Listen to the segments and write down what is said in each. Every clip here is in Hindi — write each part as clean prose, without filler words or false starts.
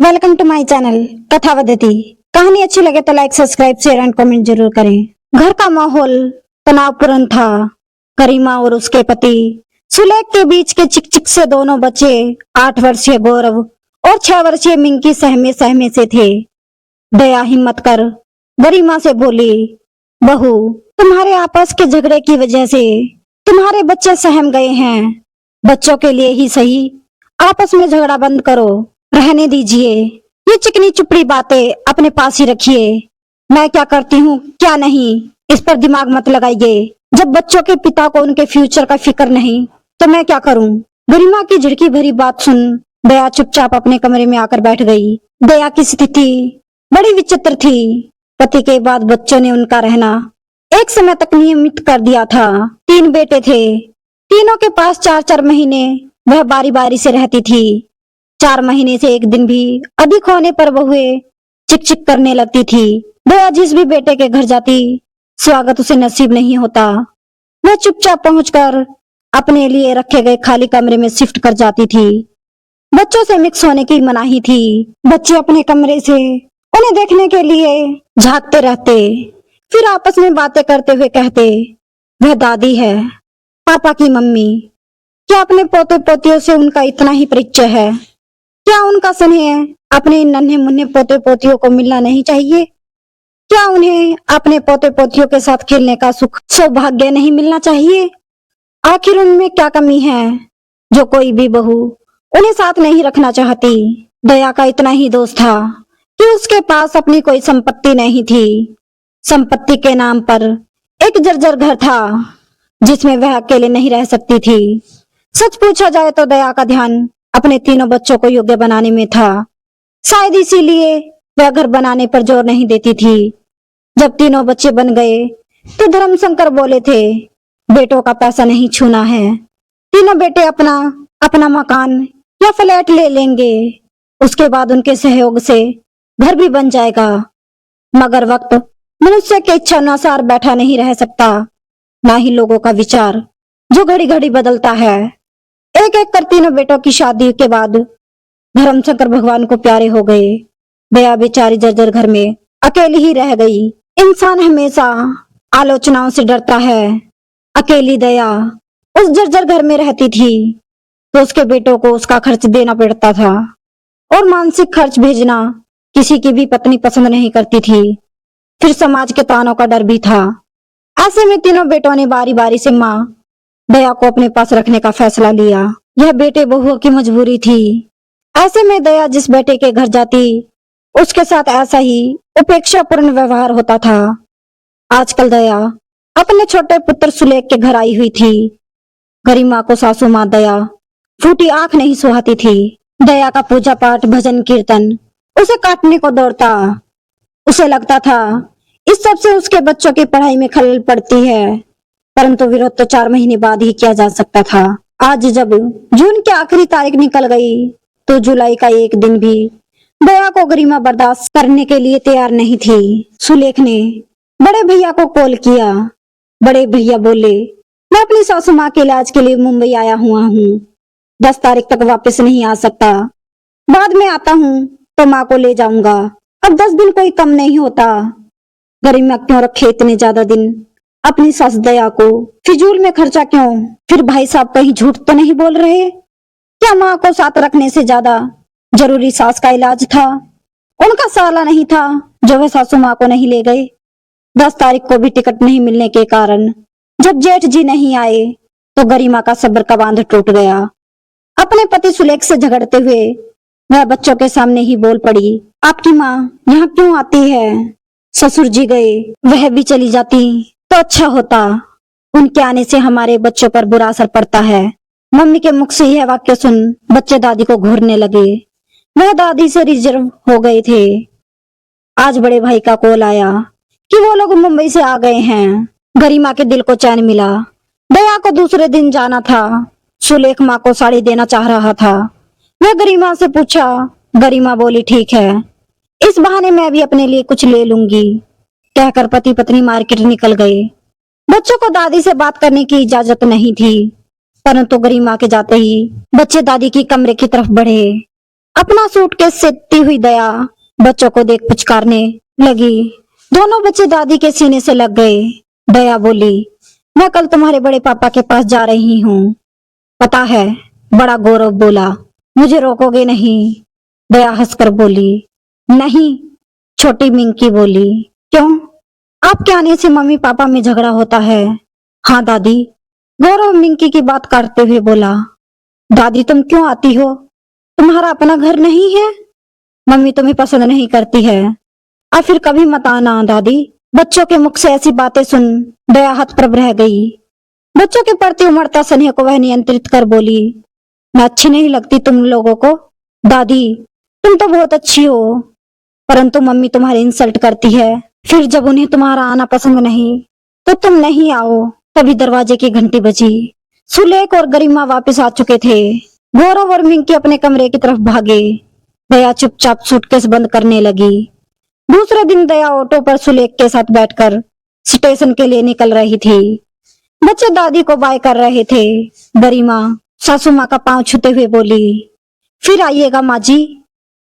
Welcome to my channel Kathavadati. कहानी अच्छी लगे तो like subscribe share and comment जरूर करें। घर का माहौल तनावपूर्ण था। करीमा और उसके पति सुलेख के बीच के चिक से दोनों बच्चे 8 वर्षीय गौरव और 6 वर्षीय मिंकी सहमे सहमे से थे। दया हिम्मत कर गरिमा से बोली, बहू तुम्हारे आपस के झगड़े की वजह से तुम्हारे बच्चे सहम गए हैं। बच्चों के लिए ही सही आपस में झगड़ा बंद करो, रहने दीजिए। ये चिकनी चुपड़ी बातें अपने पास ही रखिए। मैं क्या करती हूँ क्या नहीं इस पर दिमाग मत लगाइए। जब बच्चों के पिता को उनके फ्यूचर का फिक्र नहीं तो मैं क्या करूँ। गरिमा की झिड़की भरी बात सुन दया चुपचाप अपने कमरे में आकर बैठ गई। दया की स्थिति बड़ी विचित्र थी। पति के बाद बच्चों ने उनका रहना एक समय तक नियमित कर दिया था। 3 बेटे थे। तीनों के पास 4-4 महीने वह बारी बारी से रहती थी। 4 महीने से एक दिन भी अधिक होने पर बहुएं चिक चिक करने लगती थी। दया जिस भी बेटे के घर जाती स्वागत उसे नसीब नहीं होता। वह चुपचाप पहुंचकर अपने लिए रखे गए खाली कमरे में शिफ्ट कर जाती थी। बच्चों से मिक्स होने की मनाही थी। बच्चे अपने कमरे से उन्हें देखने के लिए झांकते रहते, फिर आपस में बातें करते हुए कहते, वह दादी है, पापा की मम्मी। क्या अपने पोते पोतियों से उनका इतना ही परिचय है? क्या उनका स्नेह अपने इन नन्हे मुन्ने पोते पोतियों को मिलना नहीं चाहिए? क्या उन्हें अपने पोते पोतियों के साथ खेलने का सुख सौभाग्य नहीं मिलना चाहिए? आखिर उनमें क्या कमी है जो कोई भी बहू उन्हें साथ नहीं रखना चाहती? दया का इतना ही दोष था कि उसके पास अपनी कोई संपत्ति नहीं थी। संपत्ति के नाम पर एक जर्जर घर था जिसमें वह अकेले नहीं रह सकती थी। सच पूछा जाए तो दया का ध्यान अपने तीनों बच्चों को योग्य बनाने में था। शायद इसीलिए वह घर बनाने पर जोर नहीं देती थी। जब तीनों बच्चे बन गए तो धर्मशंकर बोले थे, बेटों का पैसा नहीं छूना है। तीनों बेटे अपना अपना मकान या फ्लैट ले लेंगे। उसके बाद उनके सहयोग से घर भी बन जाएगा। मगर वक्त मनुष्य के इच्छा अनुसार बैठा नहीं रह सकता, ना ही लोगों का विचार जो घड़ी घड़ी बदलता है। एक एक कर तीनों बेटों की शादी के बाद धर्मशंकर भगवान को प्यारे हो गए। दया बेचारी जर्जर घर में अकेली ही रह गई। इंसान हमेशा आलोचनाओं से डरता है। अकेली दया उस जर्जर घर में रहती थी तो उसके बेटों को उसका खर्च देना पड़ता था और मानसिक खर्च भेजना किसी की भी पत्नी पसंद नहीं करती थी। फिर समाज के तानों का डर भी था। ऐसे में तीनों बेटों ने बारी बारी से माँ दया को अपने पास रखने का फैसला लिया। यह बेटे बहुओं की मजबूरी थी। ऐसे में दया जिस बेटे के घर जाती उसके साथ ऐसा ही उपेक्षापूर्ण व्यवहार होता था। आजकल दया अपने छोटे पुत्र सुलेख के घर आई हुई थी। गरिमा को सासू माँ दया फूटी आंख नहीं सुहाती थी। दया का पूजा पाठ भजन कीर्तन उसे काटने को दौड़ता। उसे लगता था इस सब से उसके बच्चों की पढ़ाई में खलल पड़ती है, परंतु विरोध तो 4 महीने बाद ही किया जा सकता था। आज जब जून की आखिरी तारीख निकल गई तो जुलाई का एक दिन भी दया को गरिमा बर्दाश्त करने के लिए तैयार नहीं थी। सुलेख ने बड़े भैया को कॉल किया। बड़े भैया बोले, मैं अपनी सासू माँ के इलाज के लिए मुंबई आया हुआ हूँ, 10 तारीख तक वापस नहीं आ सकता। बाद में आता हूँ तो माँ को ले जाऊंगा। अब 10 दिन कोई कम नहीं होता। गरिमा क्यों रखे इतने ज्यादा दिन अपनी सास दया को? फिजूल में खर्चा क्यों? फिर भाई साहब कहीं झूठ तो नहीं बोल रहे? क्या माँ को साथ रखने से ज्यादा जरूरी सास का इलाज था? उनका साला नहीं था जो वह सासू माँ को नहीं ले गए? 10 तारीख को भी टिकट नहीं मिलने के कारण जब जेठ जी नहीं आए तो गरिमा का सब्र का बांध टूट गया। अपने पति सुलेख से झगड़ते हुए वह बच्चों के सामने ही बोल पड़ी, आपकी माँ यहाँ क्यों आती है? ससुर जी गए, वह भी चली जाती तो अच्छा होता। उनके आने से हमारे बच्चों पर बुरा असर पड़ता है। मम्मी के मुख से यह वाक्य सुन बच्चे दादी को घूरने लगे। वह दादी से रिजर्व हो गए थे। आज बड़े भाई का कॉल आया कि वो लोग मुंबई से आ गए हैं। गरिमा के दिल को चैन मिला। दया को दूसरे दिन जाना था। सुलेख माँ को साड़ी देना चाह रहा था। वह गरिमा से पूछा। गरिमा बोली, ठीक है, इस बहाने मैं भी अपने लिए कुछ ले लूंगी। कहकर पति पत्नी मार्केट निकल गए। बच्चों को दादी से बात करने की इजाजत नहीं थी, परंतु गरिमा के जाते ही बच्चे दादी की कमरे की तरफ बढ़े। अपना सूटकेस सेकती हुई दया बच्चों को देख पुचकारने लगी। दोनों बच्चे दादी के सीने से लग गए। दया बोली, मैं कल तुम्हारे बड़े पापा के पास जा रही हूँ, पता है। बड़ा गौरव बोला, मुझे रोकोगे नहीं? दया हंसकर बोली, नहीं। छोटी मिंकी बोली, क्यों? आपके आने से मम्मी पापा में झगड़ा होता है। हाँ दादी, गौरव मिंकी की बात काटते हुए बोला। दादी तुम क्यों आती हो? तुम्हारा अपना घर नहीं है? मम्मी तुम्हें पसंद नहीं करती है। अब फिर कभी मत आना दादी। बच्चों के मुख से ऐसी बातें सुन दया हतप्रभ रह गई। बच्चों के प्रति उमड़ता स्नेह को वह नियंत्रित कर बोली, मैं अच्छी नहीं लगती तुम लोगों को? दादी तुम तो बहुत अच्छी हो, परंतु मम्मी तुम्हारी इंसल्ट करती है। फिर जब उन्हें तुम्हारा आना पसंद नहीं तो तुम नहीं आओ। तभी दरवाजे की घंटी बजी। सुलेख और गरिमा वापस आ चुके थे। गौरव और मिंकी अपने कमरे की तरफ भागे। दया चुपचाप सूटकेस बंद करने लगी। दूसरे दिन दया ऑटो पर सुलेख के साथ बैठकर स्टेशन के लिए निकल रही थी। बच्चे दादी को बाय कर रहे थे। गरिमा सासू माँ का पांव छूते हुए बोली, फिर आइएगा माँ जी।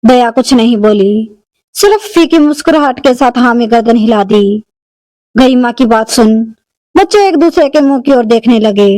दया कुछ नहीं बोली, सिर्फ फीकी मुस्कुराहट के साथ हाँ में गर्दन हिला दी। गरिमा की बात सुन बच्चे एक दूसरे के मुंह की ओर देखने लगे।